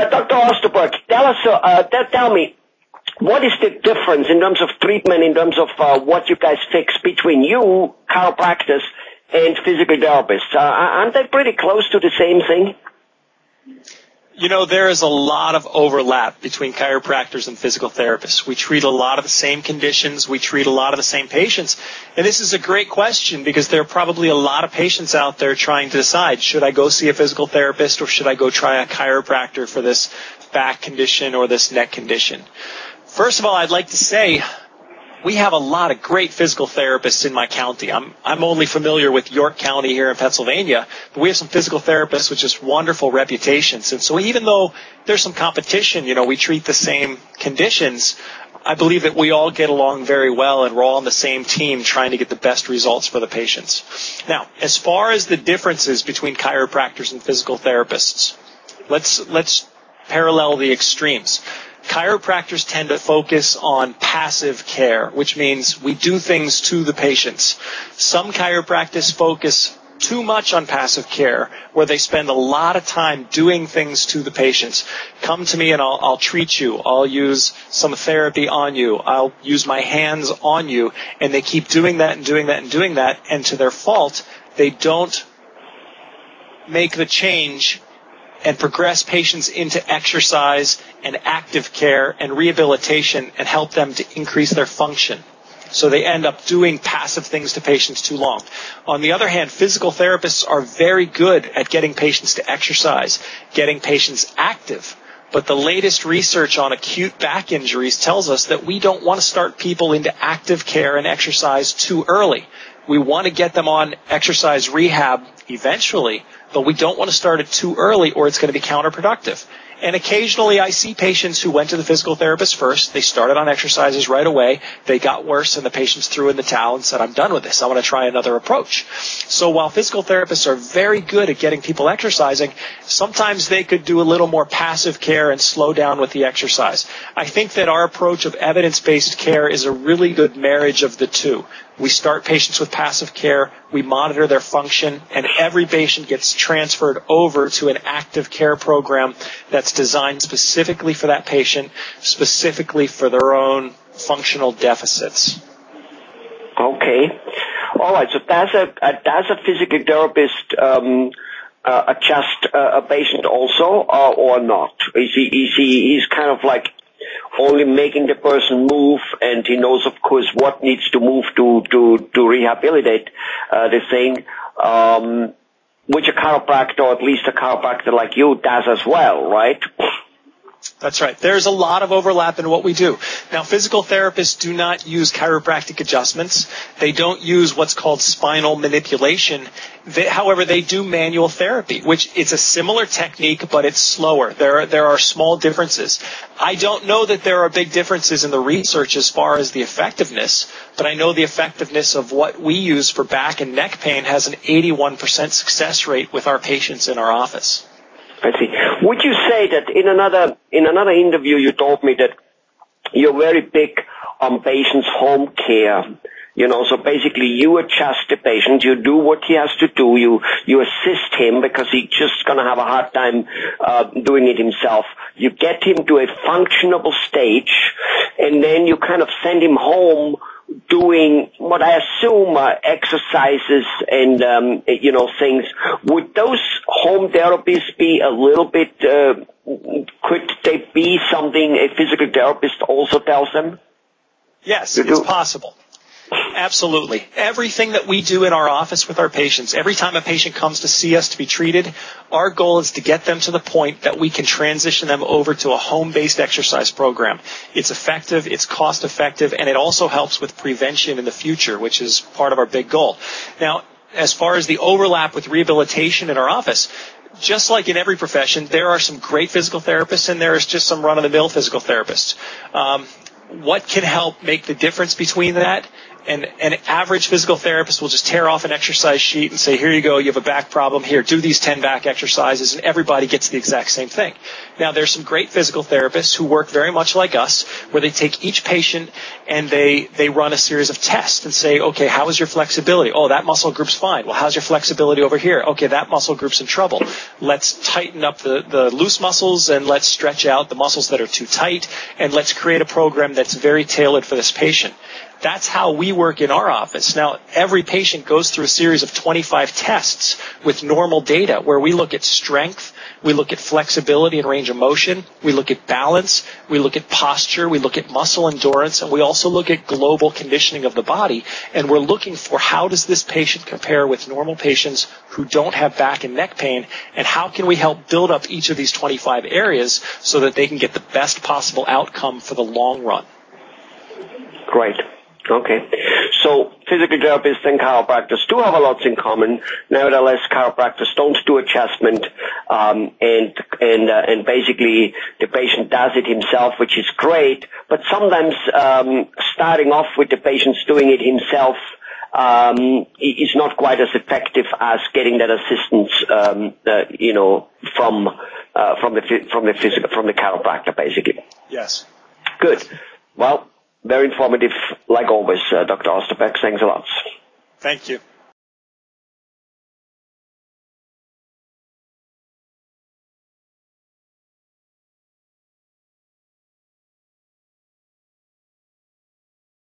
Dr. Osterberg, tell me, what is the difference in terms of treatment, in terms of what you guys fix between you, chiropractors, and physical therapists? Aren't they pretty close to the same thing? You know, there is a lot of overlap between chiropractors and physical therapists. We treat a lot of the same conditions. We treat a lot of the same patients. And this is a great question because there are probably a lot of patients out there trying to decide, should I go see a physical therapist or should I go try a chiropractor for this back condition or this neck condition? First of all, I'd like to say we have a lot of great physical therapists in my county. I'm only familiar with York County here in Pennsylvania, but we have some physical therapists with just wonderful reputations. And so even though there's some competition, you know, we treat the same conditions, I believe that we all get along very well and we're all on the same team trying to get the best results for the patients. Now, as far as the differences between chiropractors and physical therapists, let's parallel the extremes. Chiropractors tend to focus on passive care, which means we do things to the patients. Some chiropractors focus too much on passive care, where they spend a lot of time doing things to the patients. Come to me and I'll treat you. I'll use some therapy on you. I'll use my hands on you. And they keep doing that and doing that and doing that. And to their fault, they don't make the change and progress patients into exercise and active care and rehabilitation and help them to increase their function. So they end up doing passive things to patients too long. On the other hand, physical therapists are very good at getting patients to exercise, getting patients active. But the latest research on acute back injuries tells us that we don't want to start people into active care and exercise too early. We want to get them on exercise rehab eventually, but we don't want to start it too early or it's going to be counterproductive. And occasionally I see patients who went to the physical therapist first. They started on exercises right away. They got worse and the patients threw in the towel and said, I'm done with this. I want to try another approach. So while physical therapists are very good at getting people exercising, sometimes they could do a little more passive care and slow down with the exercise. I think that our approach of evidence-based care is a really good marriage of the two. We start patients with passive care, we monitor their function, and every patient gets transferred over to an active care program that's designed specifically for that patient, specifically for their own functional deficits. Okay. All right. So does a physical therapist adjust a patient also, or not? He's kind of like only making the person move, and he knows, of course, what needs to move to rehabilitate the thing, which a chiropractor, or at least a chiropractor like you, does as well, right? That's right. There's a lot of overlap in what we do. Now, physical therapists do not use chiropractic adjustments. They don't use what's called spinal manipulation. However, they do manual therapy, which is a similar technique, but it's slower. There are small differences. I don't know that there are big differences in the research as far as the effectiveness, but I know the effectiveness of what we use for back and neck pain has an 81% success rate with our patients in our office. I see. Would you say that in another interview you told me that you're very big on patient's home care? You know, so basically you adjust the patient, you do what he has to do, you assist him because he's just going to have a hard time doing it himself. You get him to a functionable stage, and then you kind of send him home doing what I assume are exercises and, things. Would those home therapies be a little bit, could they be something a physical therapist also tells them? Yes, it's possible. Absolutely. Everything that we do in our office with our patients, every time a patient comes to see us to be treated, our goal is to get them to the point that we can transition them over to a home-based exercise program. It's effective, it's cost-effective, and it also helps with prevention in the future, which is part of our big goal. Now, as far as the overlap with rehabilitation in our office, just like in every profession, there are some great physical therapists and there is just some run-of-the-mill physical therapists. What can help make the difference between that And an average physical therapist will just tear off an exercise sheet and say, here you go, you have a back problem, here, do these 10 back exercises, and everybody gets the exact same thing. Now, there's some great physical therapists who work very much like us, where they take each patient and they run a series of tests and say, okay, how is your flexibility? Oh, that muscle group's fine. Well, how's your flexibility over here? Okay, that muscle group's in trouble. Let's tighten up the loose muscles and let's stretch out the muscles that are too tight, and let's create a program that's very tailored for this patient. That's how we work in our office. Now, every patient goes through a series of 25 tests with normal data where we look at strength, we look at flexibility and range of motion, we look at balance, we look at posture, we look at muscle endurance, and we also look at global conditioning of the body. And we're looking for how does this patient compare with normal patients who don't have back and neck pain, and how can we help build up each of these 25 areas so that they can get the best possible outcome for the long run. Great. Okay. So physical therapists and chiropractors do have a lot in common. Nevertheless, chiropractors don't do adjustment, and basically the patient does it himself, which is great. But sometimes starting off with the patients doing it himself is not quite as effective as getting that assistance, from the chiropractor, basically. Yes. Good. Well, very informative, like always, Dr. Osterberg. Thanks a lot. Thank you.